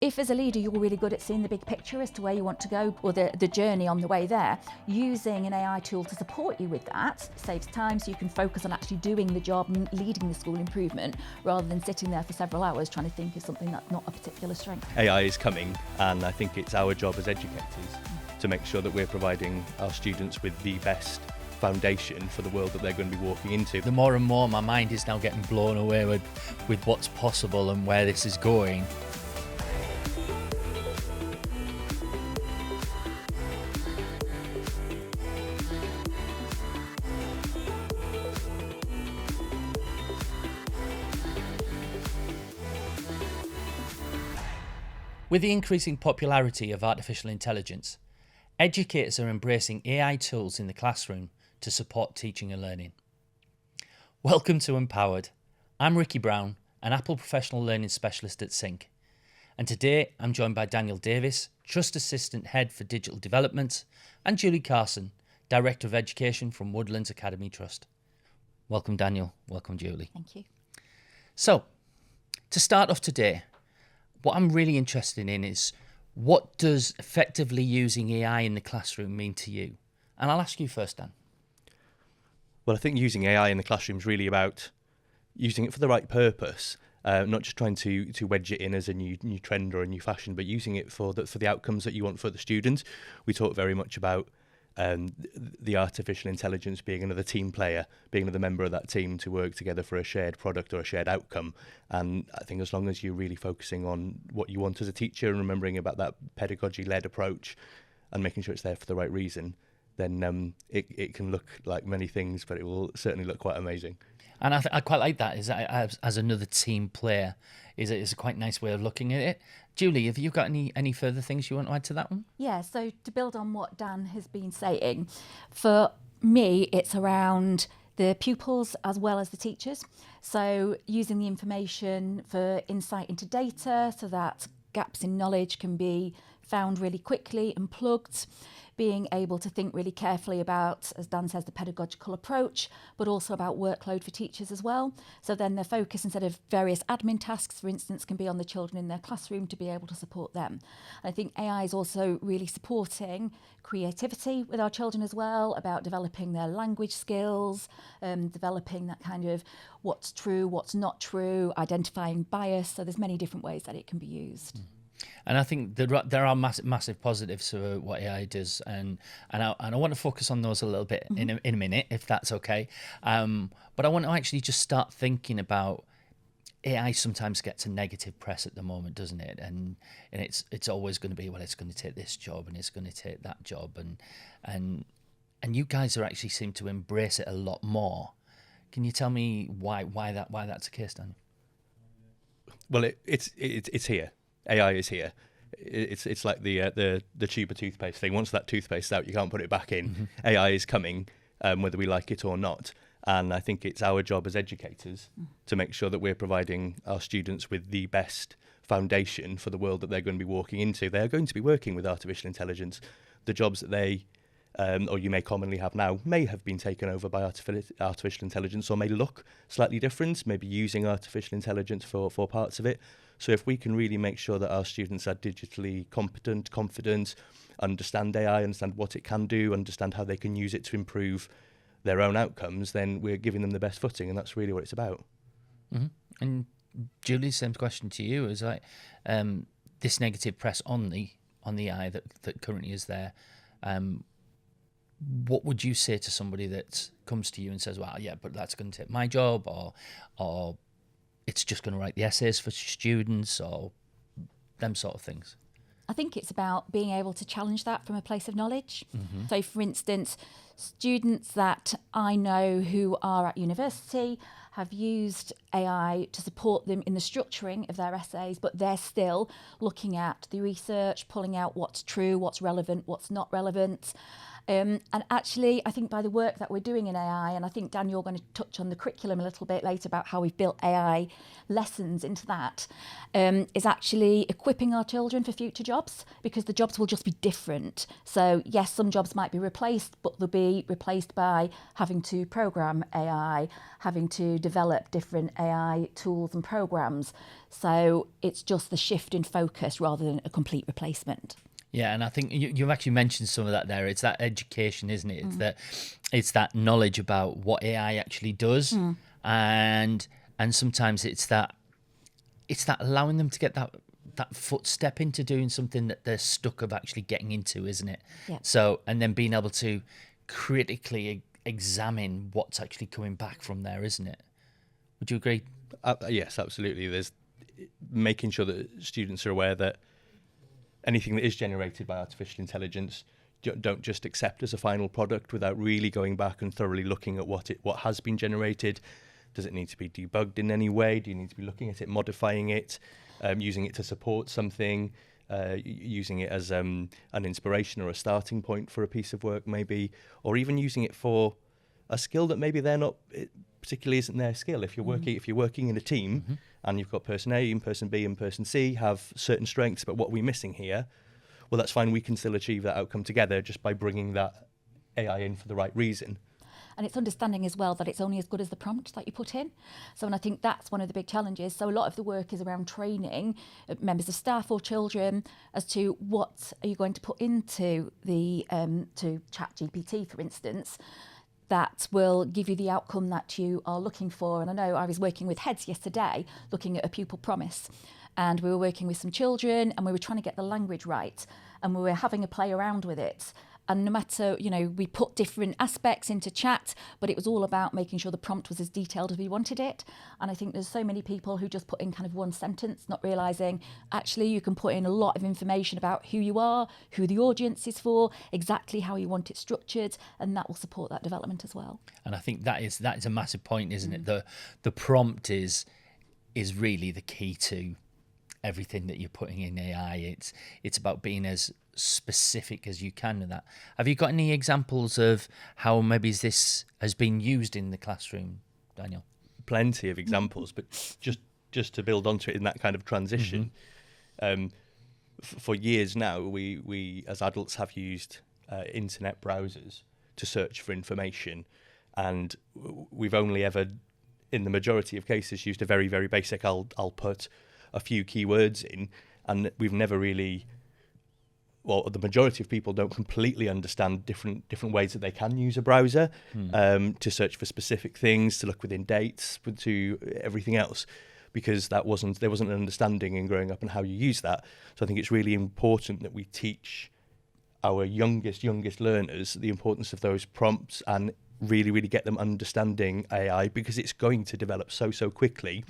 If as a leader you're really good at seeing the big picture as to where you want to go or the journey on the way there, using an AI tool to support you with that saves time so you can focus on actually doing the job and leading the school improvement rather than sitting there for several hours trying to think of something that's not a particular strength. AI is coming, and I think it's our job as educators to make sure that we're providing our students with the best foundation for the world that they're going to be walking into. The more and more my mind is now getting blown away with what's possible and where this is going. With the increasing popularity of artificial intelligence, educators are embracing AI tools in the classroom to support teaching and learning. Welcome to Empowered. I'm Ricky Brown, an Apple Professional Learning Specialist at Sync. And today I'm joined by Daniel Davies, Trust Assistant Head for Digital Development, and Julie Carson, Director of Education from Woodland Academy Trust. Welcome, Daniel. Welcome, Julie. Thank you. So, to start off today, what I'm really interested in is what does effectively using AI in the classroom mean to you? And I'll ask you first, Dan. Well, I think using AI in the classroom is really about using it for the right purpose, not just trying to wedge it in as a new trend or a new fashion, but using it for the outcomes that you want for the student. We talk very much about the artificial intelligence being another team player, being another member of that team to work together for a shared product or a shared outcome. And I think as long as you're really focusing on what you want as a teacher and remembering about that pedagogy-led approach and making sure it's there for the right reason, then it can look like many things, but it will certainly look quite amazing. And I quite like that, is that as another team player, is a quite nice way of looking at it. Julie, have you got any further things you want to add to that one? Yeah, so to build on what Dan has been saying, for me it's around the pupils as well as the teachers. So using the information for insight into data so that gaps in knowledge can be found really quickly and plugged, being able to think really carefully about, as Dan says, the pedagogical approach, but also about workload for teachers as well. So then their focus, instead of various admin tasks, for instance, can be on the children in their classroom to be able to support them. And I think AI is also really supporting creativity with our children as well, about developing their language skills, developing that kind of what's true, what's not true, identifying bias. So there's many different ways that it can be used. And I think there are massive positives to what AI does, and I want to focus on those a little bit in a minute, if that's okay. But I want to actually just start thinking about AI. Sometimes gets a negative press at the moment, doesn't it? And it's always going to be, well, it's going to take this job and it's going to take that job, and you guys are actually seem to embrace it a lot more. Can you tell me why that's the case, Daniel? Well, it's here. AI is here. It's like the tube of toothpaste thing. Once that toothpaste is out, you can't put it back in. Mm-hmm. AI is coming, whether we like it or not. And I think it's our job as educators to make sure that we're providing our students with the best foundation for the world that they're going to be walking into. They are going to be working with artificial intelligence. The jobs that they, or you may commonly have now, may have been taken over by artificial intelligence, or may look slightly different, maybe using artificial intelligence for parts of it. So if we can really make sure that our students are digitally competent, confident, understand AI, understand what it can do, understand how they can use it to improve their own outcomes, then we're giving them the best footing, and that's really what it's about. Mm-hmm. And Julie, same question to you. Is like this negative press on the AI that currently is there. What would you say to somebody that comes to you and says, "Well, yeah, but that's going to take my job," or it's just going to write the essays for students, or them sort of things? I think it's about being able to challenge that from a place of knowledge. Mm-hmm. So, for instance, students that I know who are at university have used AI to support them in the structuring of their essays, but they're still looking at the research, pulling out what's true, what's relevant, what's not relevant. And actually, I think by the work that we're doing in AI, and I think, Dan, you're going to touch on the curriculum a little bit later about how we've built AI lessons into that, is actually equipping our children for future jobs, because the jobs will just be different. So yes, some jobs might be replaced, but they'll be replaced by having to program AI, having to develop different AI tools and programs. So it's just the shift in focus rather than a complete replacement. Yeah, and I think you've actually mentioned some of that there. It's that education, isn't it? It's that knowledge about what AI actually does, and sometimes it's that allowing them to get that footstep into doing something that they're stuck of actually getting into, isn't it? Yeah. So, and then being able to critically examine what's actually coming back from there, isn't it? Would you agree? Yes, absolutely. There's making sure that students are aware that anything that is generated by artificial intelligence, don't just accept as a final product without really going back and thoroughly looking at what has been generated. Does it need to be debugged in any way? Do you need to be looking at it, modifying it, using it to support something, using it as an inspiration or a starting point for a piece of work maybe, or even using it for a skill that maybe particularly isn't their skill. If you're working in a team and you've got person A and person B and person C have certain strengths, but what are we missing here? Well, that's fine. We can still achieve that outcome together just by bringing that AI in for the right reason. And it's understanding as well that it's only as good as the prompt that you put in. So, and I think that's one of the big challenges. So a lot of the work is around training members of staff or children as to what are you going to put into the to ChatGPT, for instance, that will give you the outcome that you are looking for. And I know I was working with heads yesterday looking at a pupil promise, and we were working with some children and we were trying to get the language right, and we were having a play around with it. And no matter, we put different aspects into chat, but it was all about making sure the prompt was as detailed as we wanted it. And I think there's so many people who just put in kind of one sentence, not realising actually you can put in a lot of information about who you are, who the audience is for, exactly how you want it structured, and that will support that development as well. And I think that is a massive point, isn't it? The prompt is really the key to everything that you're putting in AI. It's about being as specific as you can with that. Have you got any examples of how maybe this has been used in the classroom, Daniel? Plenty of examples, but just to build onto it in that kind of transition, for years now, we as adults have used internet browsers to search for information, and we've only ever, in the majority of cases, used a very, very basic, I'll put a few keywords in, and we've never really, well, the majority of people don't completely understand different ways that they can use a browser to search for specific things, to look within dates, to everything else, because there wasn't an understanding in growing up on how you use that. So I think it's really important that we teach our youngest learners the importance of those prompts and really, really get them understanding AI, because it's going to develop so quickly.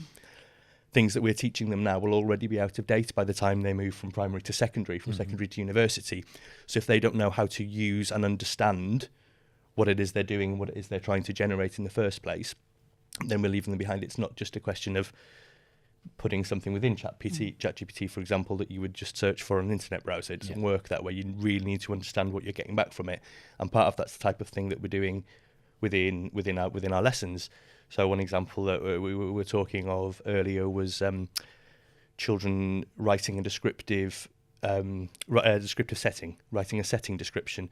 Things that we're teaching them now will already be out of date by the time they move from primary to secondary, from secondary to university. So if they don't know how to use and understand what it is they're doing, what it is they're trying to generate in the first place, then we're leaving them behind. It's not just a question of putting something within ChatGPT, for example, that you would just search for on an internet browser. It doesn't work that way. You really need to understand what you're getting back from it. And part of that's the type of thing that we're doing within our lessons. So one example that we were talking of earlier was children writing a descriptive setting, writing a setting description,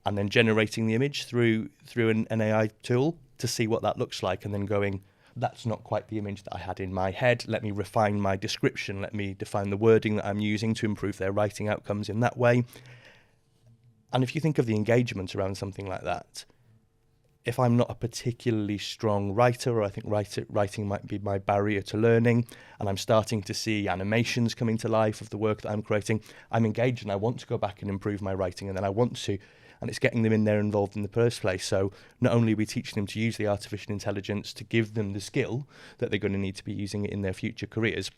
and then generating the image through an AI tool to see what that looks like, and then going, that's not quite the image that I had in my head. Let me refine my description. Let me define the wording that I'm using to improve their writing outcomes in that way. And if you think of the engagement around something like that, if I'm not a particularly strong writer, or I think writing might be my barrier to learning, and I'm starting to see animations coming to life of the work that I'm creating, I'm engaged and I want to go back and improve my writing, and then I want to, and it's getting them in there involved in the first place. So not only are we teaching them to use the artificial intelligence to give them the skill that they're going to need to be using it in their future careers,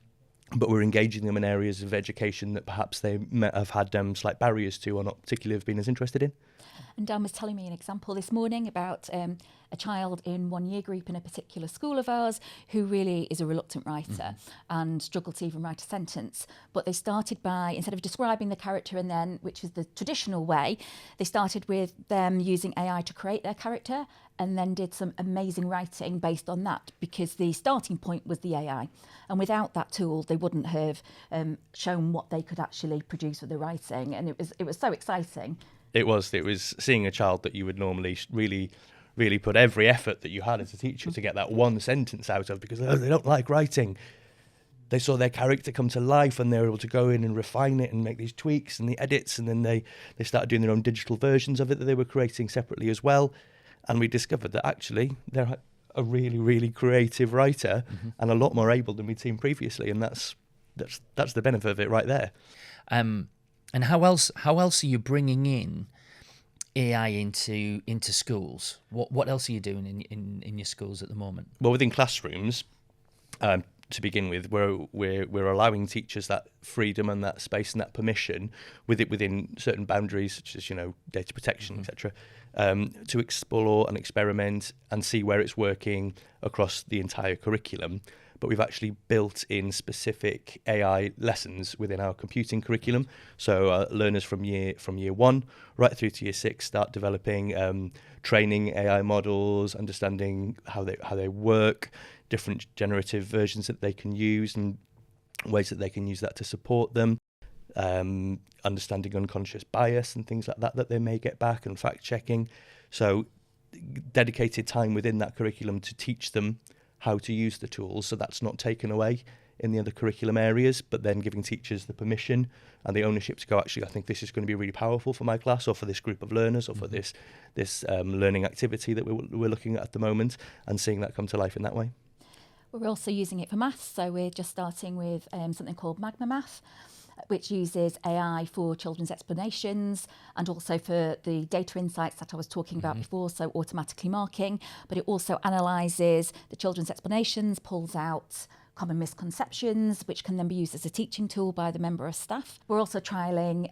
but we're engaging them in areas of education that perhaps they may have had slight barriers to, or not particularly have been as interested in. And Dan was telling me an example this morning about a child in one year group in a particular school of ours who really is a reluctant writer and struggled to even write a sentence. But they started by, instead of describing the character and then, which is the traditional way, they started with them using AI to create their character and then did some amazing writing based on that, because the starting point was the AI. And without that tool, they wouldn't have shown what they could actually produce with the writing. And it was so exciting. It was seeing a child that you would normally really put every effort that you had as a teacher to get that one sentence out of, because they don't like writing. They saw their character come to life and they were able to go in and refine it and make these tweaks and the edits, and then they started doing their own digital versions of it that they were creating separately as well. And we discovered that actually they're a really, really creative writer and a lot more able than we'd seen previously, and that's the benefit of it right there. And how else are you bringing in AI into schools? What else are you doing in your schools at the moment? Well, within classrooms, to begin with, we're allowing teachers that freedom and that space and that permission within certain boundaries, such as data protection, etc., to explore and experiment and see where it's working across the entire curriculum. But we've actually built in specific AI lessons within our computing curriculum. So learners from year 1 right through to year 6 start developing training AI models, understanding how they work, different generative versions that they can use and ways that they can use that to support them, understanding unconscious bias and things like that they may get back, and fact checking. So dedicated time within that curriculum to teach them how to use the tools, so that's not taken away in the other curriculum areas, but then giving teachers the permission and the ownership to go, actually, I think this is going to be really powerful for my class or for this group of learners or for this learning activity that we're looking at the moment, and seeing that come to life in that way. We're also using it for maths, so we're just starting with something called Magma Math, which uses AI for children's explanations and also for the data insights that I was talking about before, so automatically marking, but it also analyses the children's explanations, pulls out common misconceptions, which can then be used as a teaching tool by the member of staff. We're also trialling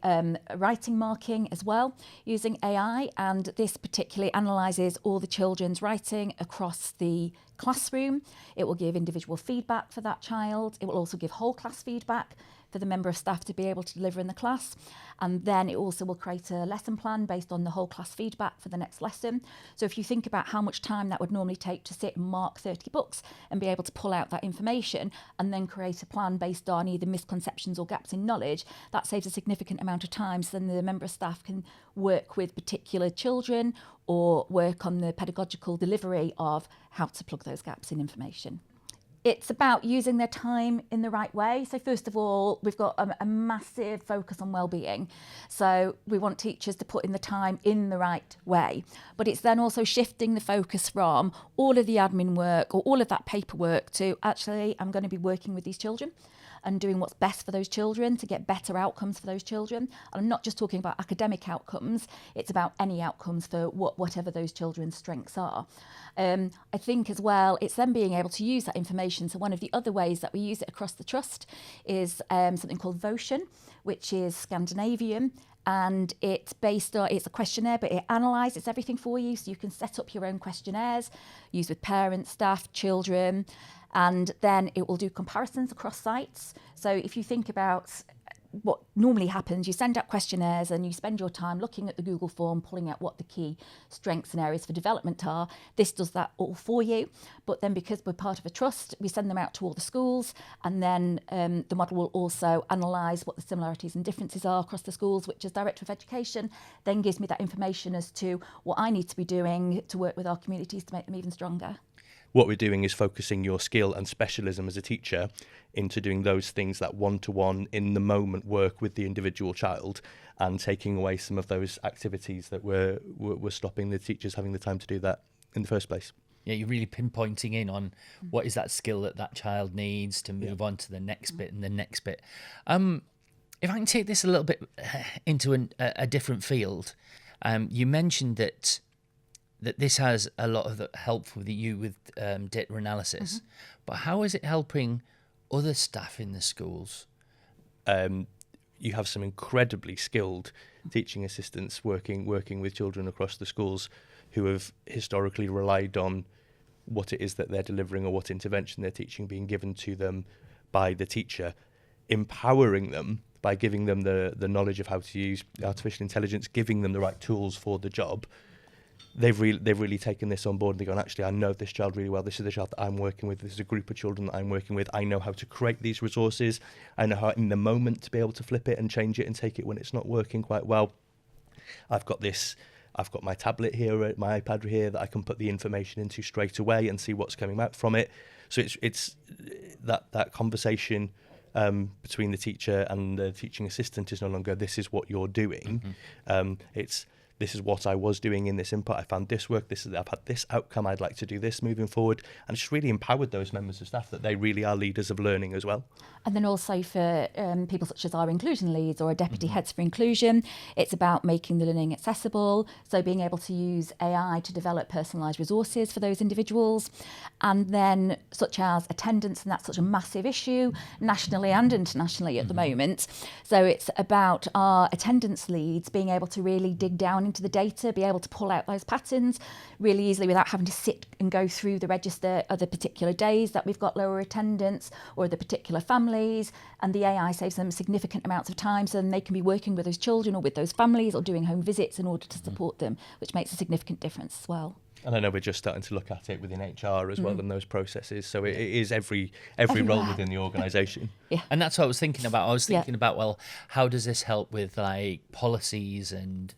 writing marking as well using AI, and this particularly analyses all the children's writing across the classroom. It will give individual feedback for that child. It will also give whole class feedback for the member of staff to be able to deliver in the class. And then it also will create a lesson plan based on the whole class feedback for the next lesson. So if you think about how much time that would normally take to sit and mark 30 books and be able to pull out that information and then create a plan based on either misconceptions or gaps in knowledge, that saves a significant amount of time. So then the member of staff can work with particular children or work on the pedagogical delivery of how to plug those gaps in information. It's about using their time in the right way. So first of all, we've got a massive focus on well-being. So we want teachers to put in the time in the right way. But it's then also shifting the focus from all of the admin work or all of that paperwork to actually, I'm going to be working with these children and doing what's best for those children to get better outcomes for those children. And I'm not just talking about academic outcomes, it's about any outcomes for whatever those children's strengths are. I think as well, it's then being able to use that information. So one of the other ways that we use it across the trust is something called Votion, which is Scandinavian. And it's a questionnaire, but it analyses everything for you. So you can set up your own questionnaires, use with parents, staff, children, and then it will do comparisons across sites. So if you think about what normally happens, you send out questionnaires and you spend your time looking at the Google form, pulling out what the key strengths and areas for development are. This does that all for you. But then because we're part of a trust, we send them out to all the schools, and then the model will also analyse what the similarities and differences are across the schools, which as Director of Education then gives me that information as to what I need to be doing to work with our communities to make them even stronger. What we're doing is focusing your skill and specialism as a teacher into doing those things that one-to-one in the moment work with the individual child, and taking away some of those activities that we're stopping the teachers having the time to do that in the first place. Yeah, you're really pinpointing in on what is that skill that child needs to move on to the next bit and the next bit. If I can take this a little bit into a different field, you mentioned that this has a lot of help with you with data analysis, but how is it helping other staff in the schools? you have some incredibly skilled teaching assistants working with children across the schools who have historically relied on what it is that they're delivering or what intervention they're teaching being given to them by the teacher, empowering them by giving them the knowledge of how to use artificial intelligence, giving them the right tools for the job. They've really taken this on board, and they're going, actually, I know this child really well. This is the child that I'm working with. This is a group of children that I'm working with. I know how to create these resources. I know how in the moment to be able to flip it and change it and take it when it's not working quite well. I've got my tablet here, my iPad here that I can put the information into straight away and see what's coming out from it. So it's that conversation between the teacher and the teaching assistant is no longer, this is what you're doing. It's, this is what I was doing in this input. I found this work. I've had this outcome. I'd like to do this moving forward. And it's just really empowered those members of staff that they really are leaders of learning as well. And then also for people such as our inclusion leads or deputy heads for inclusion, it's about making the learning accessible. So being able to use AI to develop personalised resources for those individuals. And then such as attendance, and that's such a massive issue nationally and internationally at the moment. So it's about our attendance leads being able to really dig down into the data, be able to pull out those patterns really easily without having to sit and go through the register of the particular days that we've got lower attendance or the particular families, and the AI saves them significant amounts of time, so then they can be working with those children or with those families or doing home visits in order to support them, which makes a significant difference as well. And I know we're just starting to look at it within HR as well in those processes. So it is every role within the organisation. Yeah. And that's what I was thinking about. I was thinking about, well, how does this help with like policies and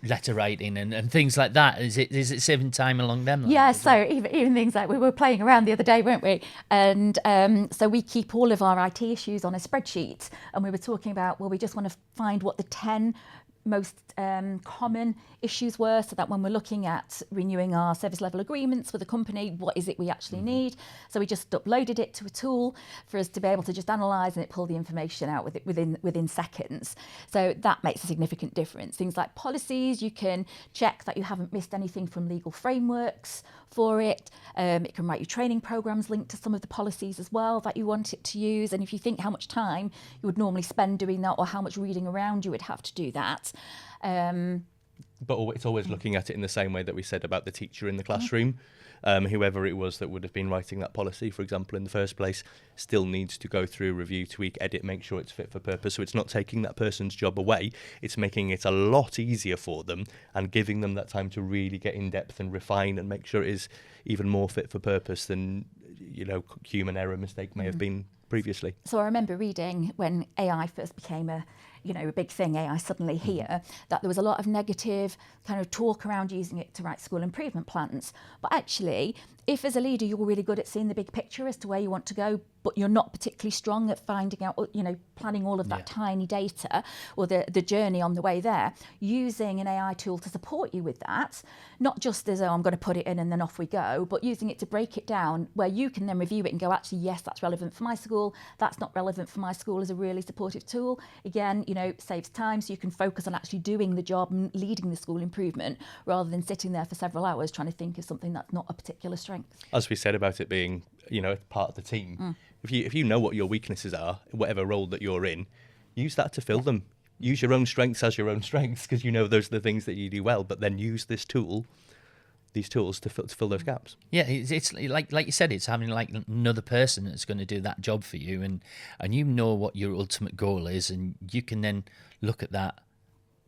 letter writing and things like that? Is it saving time along them lines? Yeah, so even things like we were playing around the other day, weren't we? And so we keep all of our IT issues on a spreadsheet, and we were talking about, well, we just want to find what the 10 most common issues were, so that when we're looking at renewing our service level agreements with a company, what is it we actually need? So we just uploaded it to a tool for us to be able to just analyse and it pull the information out within seconds. So that makes a significant difference. Things like policies, you can check that you haven't missed anything from legal frameworks for it. It can write you training programs linked to some of the policies as well that you want it to use. And if you think how much time you would normally spend doing that or how much reading around you would have to do that. But it's always looking at it in the same way that we said about the teacher in the classroom. Whoever it was that would have been writing that policy, for example, in the first place, still needs to go through, review, tweak, edit, make sure it's fit for purpose. So it's not taking that person's job away. It's making it a lot easier for them and giving them that time to really get in depth and refine and make sure it is even more fit for purpose than, human error mistake may have been previously. So I remember reading when AI first became a big thing, AI suddenly here, that there was a lot of negative kind of talk around using it to write school improvement plans. But actually, if as a leader you're really good at seeing the big picture as to where you want to go, but you're not particularly strong at finding out, planning all of that tiny data or the journey on the way there, using an AI tool to support you with that, not just as, I'm going to put it in and then off we go, but using it to break it down where you can then review it and go, actually, yes, that's relevant for my school, that's not relevant for my school, is a really supportive tool. Again, saves time, so you can focus on actually doing the job and leading the school improvement rather than sitting there for several hours trying to think of something that's not a particular strength. As we said about it being, part of the team, if you know what your weaknesses are, whatever role that you're in, use that to fill them. Use your own strengths as your own strengths, because those are the things that you do well, but then use these tools to fill those gaps. Yeah, it's like you said, it's having like another person that's going to do that job for you, and you know what your ultimate goal is, and you can then look at that,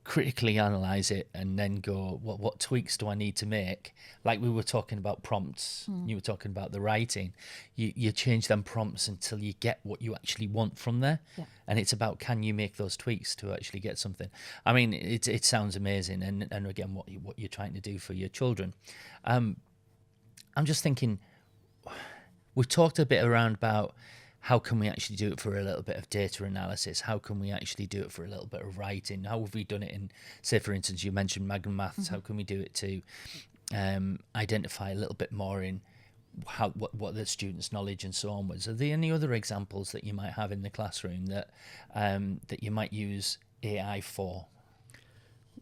critically analyze it, and then go, what tweaks do I need to make? Like we were talking about prompts, you were talking about the writing. You change them prompts until you get what you actually want from there. Yeah. And it's about, can you make those tweaks to actually get something? I mean, it sounds amazing, and again, what you're trying to do for your children. I'm just thinking, we've talked a bit around about how can we actually do it for a little bit of data analysis? How can we actually do it for a little bit of writing? How have we done it in, say, for instance, you mentioned Magnum Maths. How can we do it to identify a little bit more in what the students' knowledge and so on was? Are there any other examples that you might have in the classroom that you might use AI for?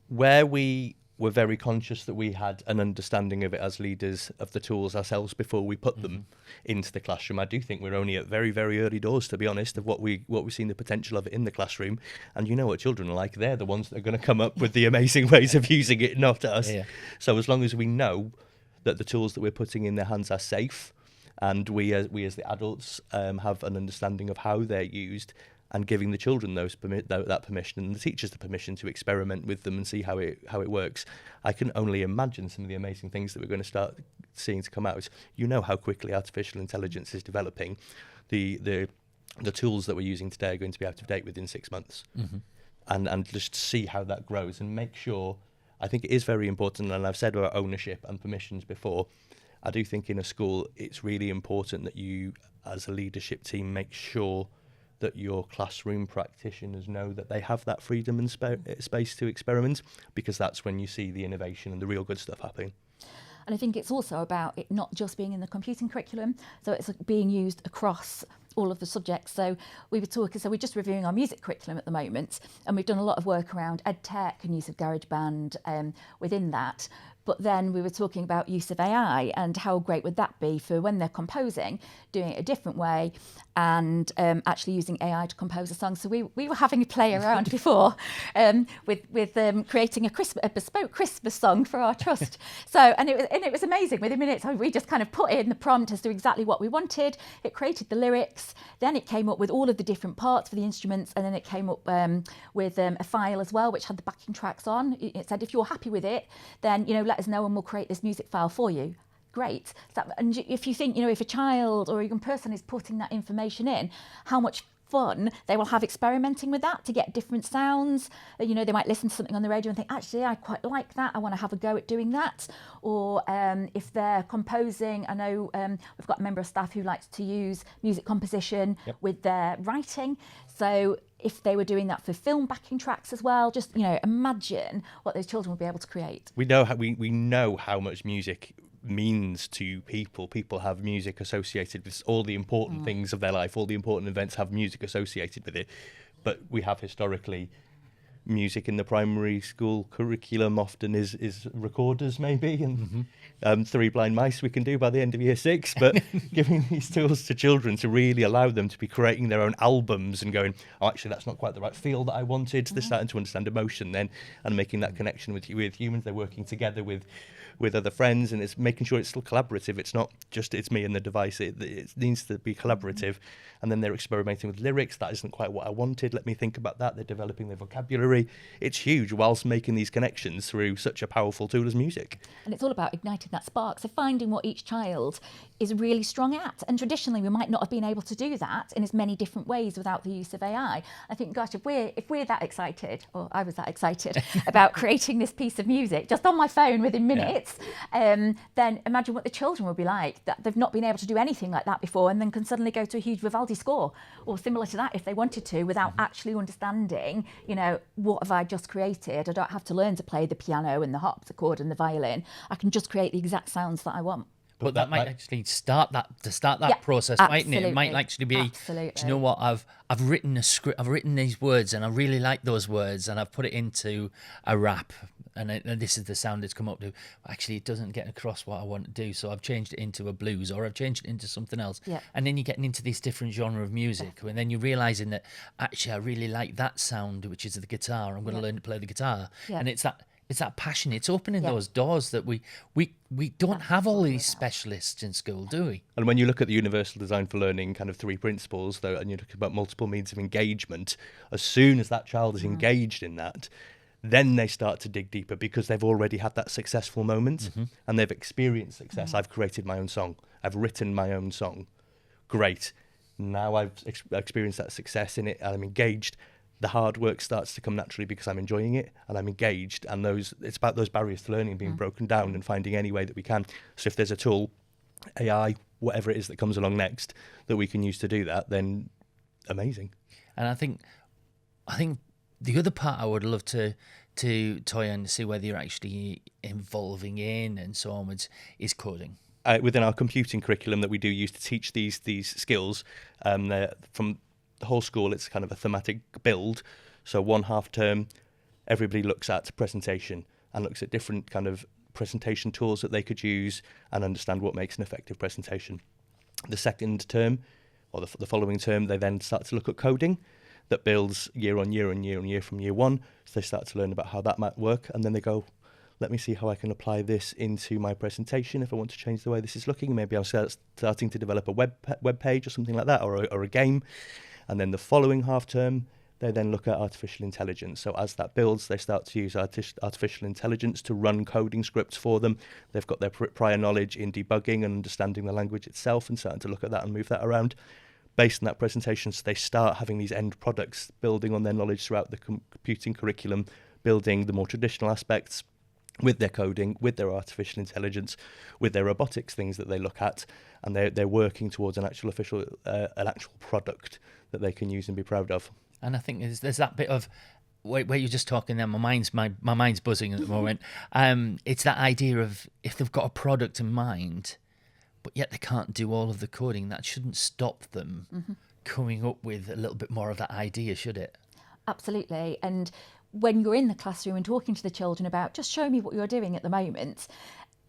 Where we we're very conscious that we had an understanding of it as leaders of the tools ourselves before we put them into the classroom. I do think we're only at very, very early doors, to be honest, of what we've seen the potential of it in the classroom. And you know what children are like. They're the ones that are going to come up with the amazing ways of using it, not us. Yeah. So as long as we know that the tools that we're putting in their hands are safe, and we as the adults have an understanding of how they're used, and giving the children that permission, and the teachers the permission to experiment with them and see how it works, I can only imagine some of the amazing things that we're going to start seeing to come out. You know how quickly artificial intelligence is developing. The tools that we're using today are going to be out of date within 6 months, and just see how that grows and make sure. I think it is very important, and I've said about ownership and permissions before. I do think in a school it's really important that you, as a leadership team, make sure that your classroom practitioners know that they have that freedom and space to experiment, because that's when you see the innovation and the real good stuff happening. And I think it's also about it not just being in the computing curriculum, so it's being used across all of the subjects. So we're just reviewing our music curriculum at the moment, and we've done a lot of work around EdTech and use of GarageBand within that. But then we were talking about use of AI and how great would that be for when they're composing, doing it a different way, and actually using AI to compose a song. So we were having a play around before with creating a bespoke Christmas song for our trust. And it was amazing. Within minutes, we just kind of put in the prompt as to exactly what we wanted. It created the lyrics. Then it came up with all of the different parts for the instruments, and then it came up with a file as well, which had the backing tracks on. It said, if you're happy with it, then let us know and we'll create this music file for you. Great. And if you think, if a child or a young person is putting that information in, how much fun they will have experimenting with that to get different sounds. They might listen to something on the radio and think, actually, I quite like that. I want to have a go at doing that. Or if they're composing, I know we've got a member of staff who likes to use music composition with their writing. So if they were doing that for film backing tracks as well, just imagine what those children would be able to create. We know how much music means to people. People have music associated with all the important things of their life. All the important events have music associated with it. But we have historically music in the primary school curriculum often is recorders maybe, and 3 blind mice we can do by the end of year 6. But giving these tools to children to really allow them to be creating their own albums and going, oh, actually that's not quite the right feel that I wanted. They're starting to understand emotion then, and making that connection with humans. They're working together with other friends, and it's making sure it's still collaborative. It's not just it's me and the device. It needs to be collaborative. And then they're experimenting with lyrics. That isn't quite what I wanted. Let me think about that. They're developing their vocabulary. It's huge, whilst making these connections through such a powerful tool as music. And it's all about igniting that spark. So finding what each child is really strong at. And traditionally, we might not have been able to do that in as many different ways without the use of AI. I think, gosh, if we're that excited, or I was that excited about creating this piece of music just on my phone within minutes, then imagine what the children will be like, that they've not been able to do anything like that before, and then can suddenly go to a huge Vivaldi score or similar to that if they wanted to, without actually understanding, what have I just created? I don't have to learn to play the piano and the harpsichord and the violin. I can just create the exact sounds that I want. But that might actually start that process, mightn't it? It might actually be, do you know what, I've written a script, I've written these words and I really like those words and I've put it into a rap and this is the sound it's come up to. Actually, it doesn't get across what I want to do, so I've changed it into a blues or I've changed it into something else. Yeah. And then you're getting into this different genre of music, and then you're realising that actually I really like that sound, which is the guitar. I'm going to learn to play the guitar. Yeah. And it's that passion. It's opening those doors that we don't have all these specialists in school, do we? And when you look at the Universal Design for Learning kind of 3 principles, though, and you look about multiple means of engagement, as soon as that child is engaged in that, then they start to dig deeper because they've already had that successful moment and they've experienced success. I've created my own song. I've written my own song. Great. Now I've experienced that success in it and I'm engaged. The hard work starts to come naturally because I'm enjoying it and I'm engaged, and it's about those barriers to learning being broken down and finding any way that we can. So if there's a tool, AI, whatever it is that comes along next that we can use to do that, then amazing. And I think the other part I would love to toy on to see whether you're actually involving in and so on is coding. Within our computing curriculum that we do use to teach these skills, from the whole school, it's kind of a thematic build. So 1 half term, everybody looks at presentation. and looks at different kind of presentation tools that they could use and understand what makes an effective presentation. The second term, or the following term, they then start to look at coding that builds year on year and year on year from year one. So they start to learn about how that might work, and then they go, let me see how I can apply this into my presentation if I want to change the way this is looking. Maybe I'm starting to develop a web page or something like that, or a game. And then the following half term, they then look at artificial intelligence. So as that builds, they start to use artificial intelligence to run coding scripts for them. They've got their prior knowledge in debugging and understanding the language itself, and starting to look at that and move that around. Based on that presentation, so they start having these end products, building on their knowledge throughout the computing curriculum, building the more traditional aspects with their coding, with their artificial intelligence, with their robotics things that they look at, and they're working towards an actual product that they can use and be proud of. And I think there's that bit of where you're just talking there. My mind's buzzing at the moment. It's that idea of if they've got a product in mind, but yet they can't do all of the coding, that shouldn't stop them coming up with a little bit more of that idea, should it? Absolutely. And when you're in the classroom and talking to the children about, just show me what you're doing at the moment,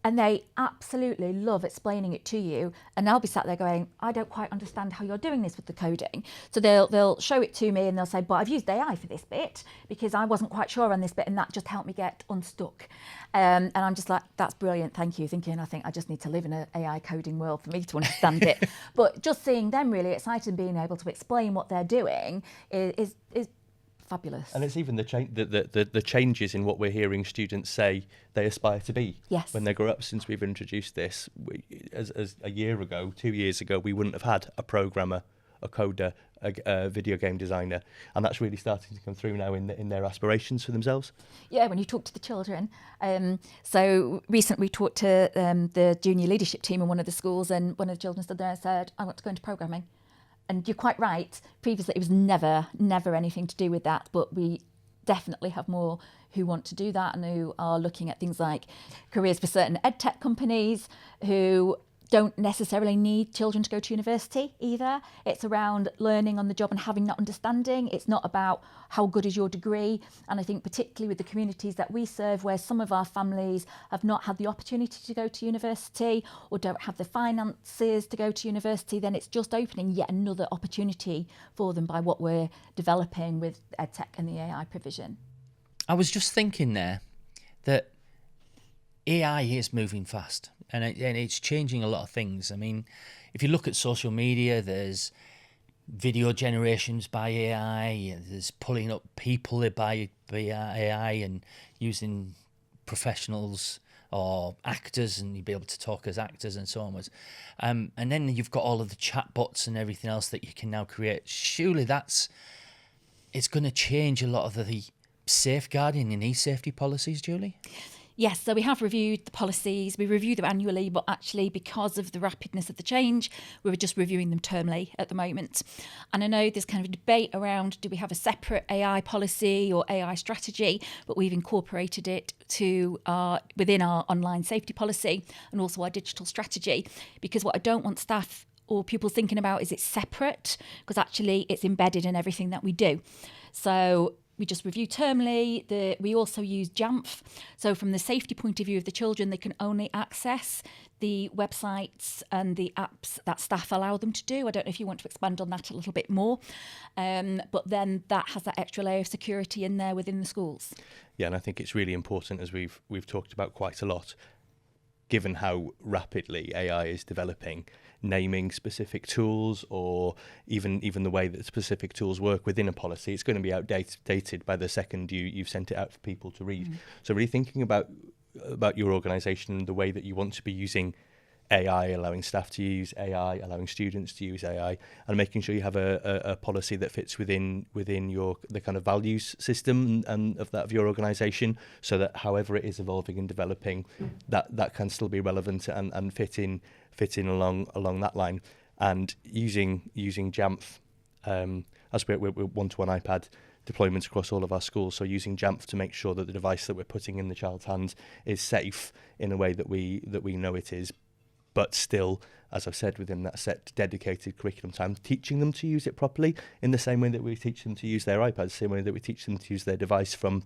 and they absolutely love explaining it to you, and they'll be sat there going, I don't quite understand how you're doing this with the coding. So they'll show it to me and they'll say, but I've used AI for this bit because I wasn't quite sure on this bit, and that just helped me get unstuck. And I'm just like, that's brilliant, thank you. Thinking, I think I just need to live in an AI coding world for me to understand it. But just seeing them really excited and being able to explain what they're doing is fabulous. And it's even the changes in what we're hearing students say they aspire to be when they grow up. Since we've introduced this, as a year ago, 2 years ago, we wouldn't have had a programmer, a coder, a video game designer, and that's really starting to come through now in their aspirations for themselves. Yeah, when you talk to the children. So recently we talked to the junior leadership team in one of the schools, and one of the children stood there and said, I want to go into programming. And you're quite right. Previously, it was never anything to do with that. But we definitely have more who want to do that and who are looking at things like careers for certain edtech companies who don't necessarily need children to go to university either. It's around learning on the job and having that understanding. It's not about how good is your degree. And I think particularly with the communities that we serve, where some of our families have not had the opportunity to go to university or don't have the finances to go to university, then it's just opening yet another opportunity for them by what we're developing with EdTech and the AI provision. I was just thinking there that AI is moving fast, and it's changing a lot of things. I mean, if you look at social media, there's video generations by AI, there's pulling up people by AI and using professionals or actors, and you'll be able to talk as actors and so onwards. And then you've got all of the chatbots and everything else that you can now create. Surely it's going to change a lot of the safeguarding and e-safety policies, Julie? Yes, so we have reviewed the policies. We review them annually, but actually because of the rapidness of the change, we were just reviewing them termly at the moment. And I know there's kind of a debate around, do we have a separate AI policy or AI strategy? But we've incorporated it to within our online safety policy and also our digital strategy, because what I don't want staff or pupils thinking about is it's separate, because actually it's embedded in everything that we do. So we just review termly. We also use JAMF. So from the safety point of view of the children, they can only access the websites and the apps that staff allow them to do. I don't know if you want to expand on that a little bit more. But then that has that extra layer of security in there within the schools. Yeah, and I think it's really important, as we've talked about quite a lot, given how rapidly AI is developing, naming specific tools or even the way that specific tools work within a policy, it's going to be outdated by the second you've sent it out for people to read. So really thinking about your organisation and the way that you want to be using AI, allowing staff to use AI, allowing students to use AI, and making sure you have a policy that fits within the kind of values system and of your organisation, so that however it is evolving and developing, that can still be relevant and fit in along that line. And using JAMF as we're one-to-one iPad deployments across all of our schools, so using JAMF to make sure that the device that we're putting in the child's hands is safe in a way that we know it is, but still, as I've said, within that set dedicated curriculum time, teaching them to use it properly in the same way that we teach them to use their iPads, the same way that we teach them to use their device from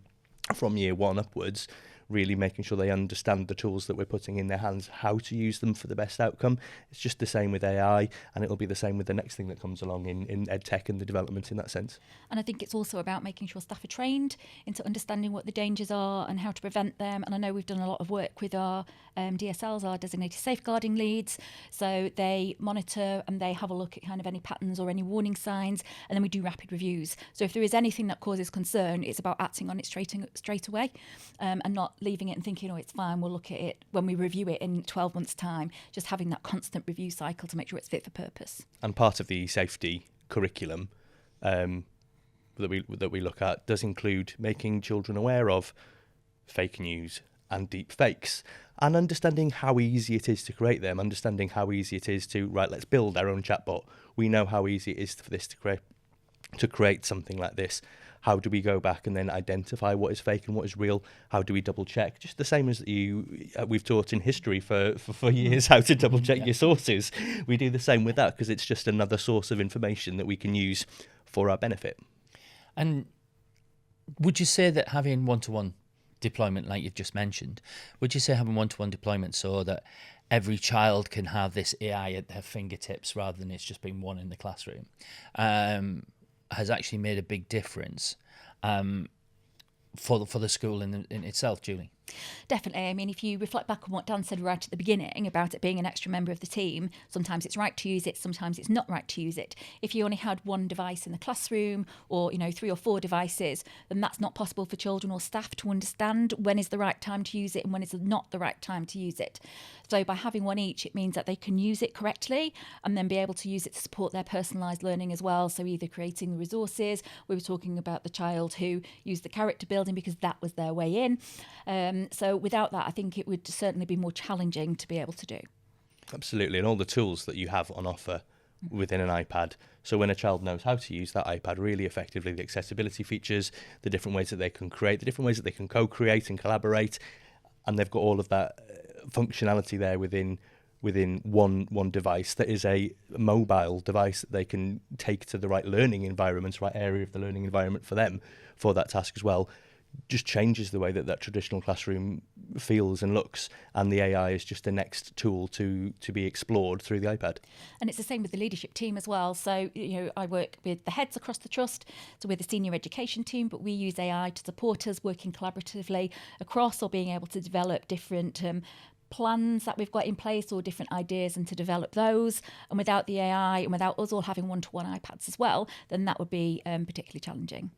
year one upwards. really making sure they understand the tools that we're putting in their hands, how to use them for the best outcome. It's just the same with AI, and it'll be the same with the next thing that comes along in EdTech and the development in that sense. And I think it's also about making sure staff are trained into understanding what the dangers are and how to prevent them. And I know we've done a lot of work with our DSLs, our designated safeguarding leads. So they monitor and they have a look at kind of any patterns or any warning signs, and then we do rapid reviews. So if there is anything that causes concern, it's about acting on it straight away, and not leaving it and thinking, oh, it's fine, we'll look at it when we review it in 12 months' time. Just having that constant review cycle to make sure it's fit for purpose. And part of the safety curriculum that we look at does include making children aware of fake news and deep fakes, and understanding how easy it is to create them, understanding how easy it is to, right, let's build our own chatbot. We know how easy it is for this to create something like this. How do we go back and then identify what is fake and what is real? How do we double check? Just the same as we've taught in history for years, how to double check your sources. We do the same with that, because it's just another source of information that we can use for our benefit. And would you say that having one-to-one deployment, like you've just mentioned, would you say having one-to-one deployment so that every child can have this AI at their fingertips rather than it's just being one in the classroom, has actually made a big difference for the school in itself, Julie? Definitely. I mean, if you reflect back on what Dan said right at the beginning about it being an extra member of the team, sometimes it's right to use it, sometimes it's not right to use it. If you only had one device in the classroom, or 3 or 4 devices, then that's not possible for children or staff to understand when is the right time to use it and when is not the right time to use it. So by having one each, it means that they can use it correctly and then be able to use it to support their personalised learning as well. So either creating the resources, we were talking about the child who used the character building because that was their way in. So without that, I think it would certainly be more challenging to be able to do. Absolutely, and all the tools that you have on offer within an iPad. So when a child knows how to use that iPad really effectively, the accessibility features, the different ways that they can create, the different ways that they can co-create and collaborate, and they've got all of that functionality there within one device that is a mobile device that they can take to the right learning environment, right area of the learning environment for them for that task as well. Just changes the way that traditional classroom feels and looks, and the AI is just the next tool to be explored through the iPad. And it's the same with the leadership team as well. So, I work with the heads across the trust, so we're the senior education team, but we use AI to support us working collaboratively across, or being able to develop different plans that we've got in place or different ideas and to develop those. And without the AI and without us all having one-to-one iPads as well, then that would be particularly challenging.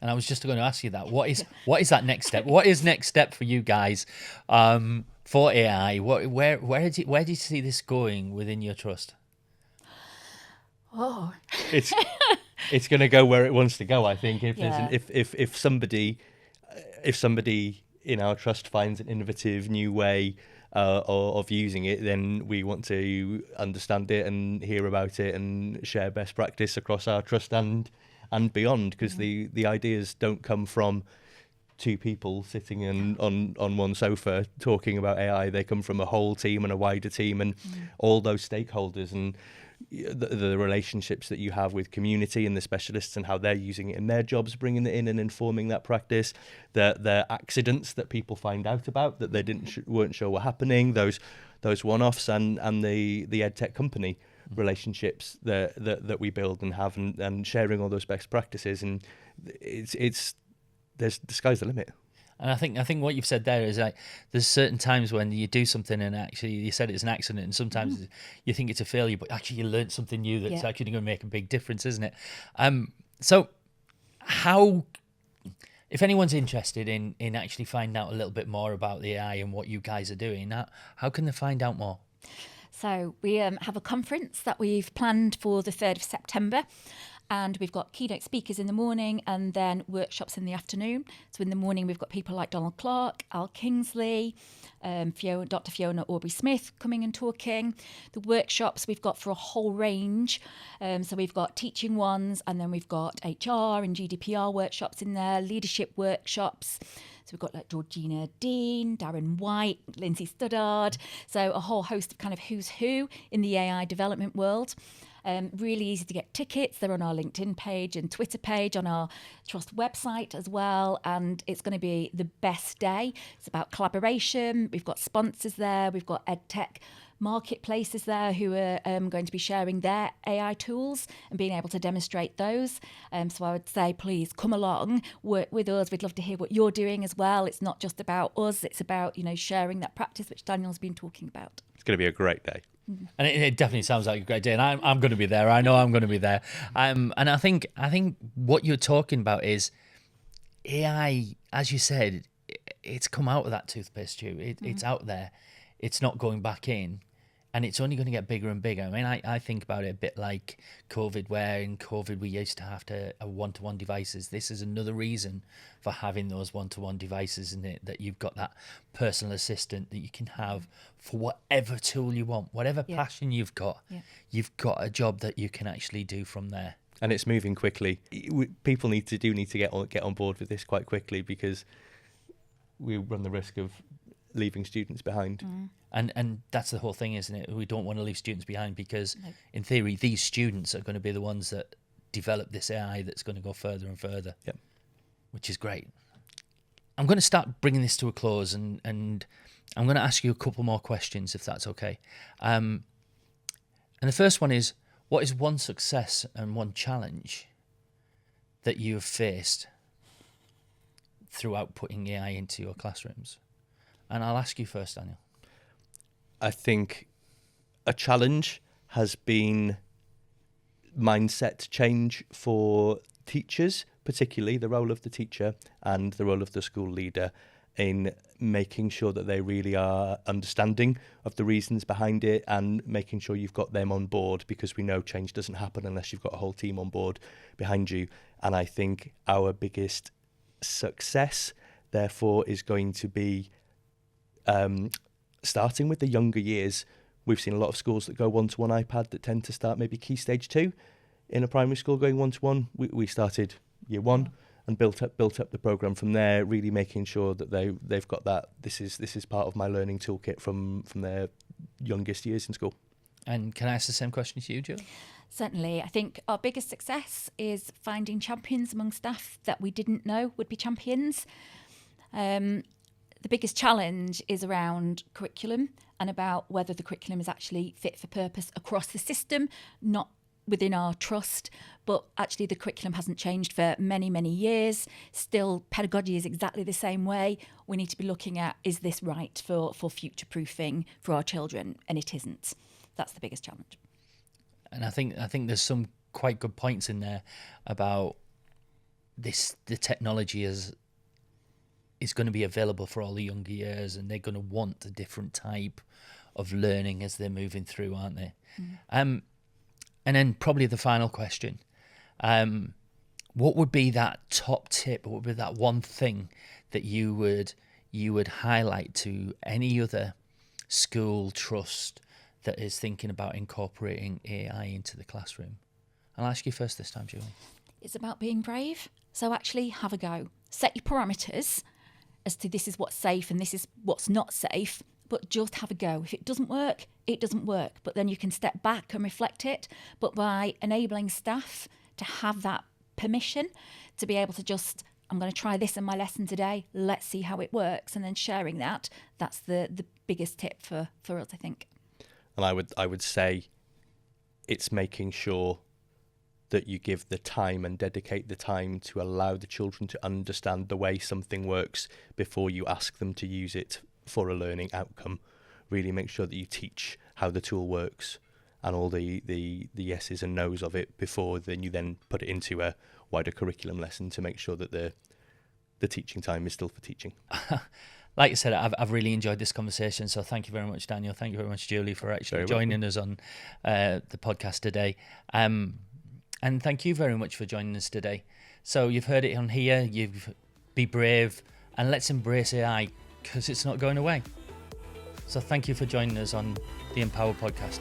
And I was just going to ask you that. What is that next step? What is next step for you guys for AI? Where do you see this going within your trust? Oh, it's going to go where it wants to go. I think if somebody in our trust finds an innovative new way of using it, then we want to understand it and hear about it and share best practice across our trust and beyond, because the ideas don't come from 2 people sitting on one sofa talking about AI. They come from a whole team and a wider team and all those stakeholders, and the relationships that you have with community and the specialists and how they're using it in their jobs, bringing it in and informing that practice, the accidents that people find out about that they weren't sure were happening, those one-offs, and the EdTech company relationships that we build and have, and sharing all those best practices, and the sky's the limit. And I think what you've said there is like there's certain times when you do something and actually you said it's an accident, and sometimes you think it's a failure, but actually you learned something new that's actually going to make a big difference, isn't it? So how, if anyone's interested in actually finding out a little bit more about the AI and what you guys are doing, how can they find out more? So we have a conference that we've planned for the 3rd of September. And we've got keynote speakers in the morning and then workshops in the afternoon. So in the morning, we've got people like Donald Clark, Al Kingsley, Dr. Fiona Aubrey-Smith coming and talking. The workshops we've got for a whole range. So we've got teaching ones, and then we've got HR and GDPR workshops in there, leadership workshops. So we've got like Georgina Dean, Darren White, Lindsay Studdard. So a whole host of kind of who's who in the AI development world. Really easy to get tickets. They're on our LinkedIn page and Twitter page, on our Trust website as well. And it's going to be the best day. It's about collaboration. We've got sponsors there. We've got EdTech marketplaces there who are going to be sharing their AI tools and being able to demonstrate those. So I would say, please come along, work with us. We'd love to hear what you're doing as well. It's not just about us, it's about, sharing that practice, which Daniel's been talking about. It's going to be a great day. And it definitely sounds like a great day, and I'm going to be there. I know I'm going to be there. And I think what you're talking about is AI, as you said, it's come out of that toothpaste tube. It's out there. It's not going back in. And it's only going to get bigger and bigger. I mean, I think about it a bit like COVID, where in COVID we used to have one-to-one devices. This is another reason for having those one-to-one devices in it, that you've got that personal assistant that you can have for whatever tool you want, whatever passion you've got. Yeah. You've got a job that you can actually do from there. And it's moving quickly. People need to get on board with this quite quickly, because we run the risk of leaving students behind. And that's the whole thing, isn't it? We don't want to leave students behind, because in theory these students are going to be the ones that develop this AI that's going to go further and further. Yep. Which is great. I'm going to start bringing this to a close, and I'm going to ask you a couple more questions, if that's okay. And the first one is, what is one success and one challenge that you have faced throughout putting AI into your classrooms? And I'll ask you first, Daniel. I think a challenge has been mindset change for teachers, particularly the role of the teacher and the role of the school leader, in making sure that they really are understanding of the reasons behind it, and making sure you've got them on board, because we know change doesn't happen unless you've got a whole team on board behind you. And I think our biggest success, therefore, is going to be starting with the younger years. We've seen a lot of schools that go one-to-one iPad that tend to start maybe Key Stage 2 in a primary school going one-to-one. We started year 1 and built up the program from there, really making sure that they've got that. This is part of my learning toolkit from their youngest years in school. And can I ask the same question to you, Julie? Certainly. I think our biggest success is finding champions among staff that we didn't know would be champions. The biggest challenge is around curriculum, and about whether the curriculum is actually fit for purpose across the system, not within our trust, but actually the curriculum hasn't changed for many, many years. Still, pedagogy is exactly the same way. We need to be looking at, is this right for future-proofing for our children? And it isn't. That's the biggest challenge. And I think there's some quite good points in there about this. The technology is going to be available for all the younger years, and they're going to want a different type of learning as they're moving through, aren't they? And then probably the final question, what would be that top tip? What would be that one thing that you would highlight to any other school trust that is thinking about incorporating AI into the classroom? I'll ask you first this time, Julie. It's about being brave. So actually have a go. Set your parameters as to this is what's safe and this is what's not safe, but just have a go. If it doesn't work, it doesn't work. But then you can step back and reflect it. But by enabling staff to have that permission to be able to just, I'm going to try this in my lesson today, let's see how it works, and then sharing that's the biggest tip for us, I think. And I would say it's making sure that you give the time and dedicate the time to allow the children to understand the way something works before you ask them to use it for a learning outcome. Really make sure that you teach how the tool works and all the yeses and nos of it before then you put it into a wider curriculum lesson to make sure that the teaching time is still for teaching. Like I said, I've really enjoyed this conversation, so thank you very much, Daniel. Thank you very much, Julie, for actually joining us on the podcast today. And thank you very much for joining us today. So you've heard it on here, be brave, and let's embrace AI, because it's not going away. So thank you for joining us on the Empower podcast.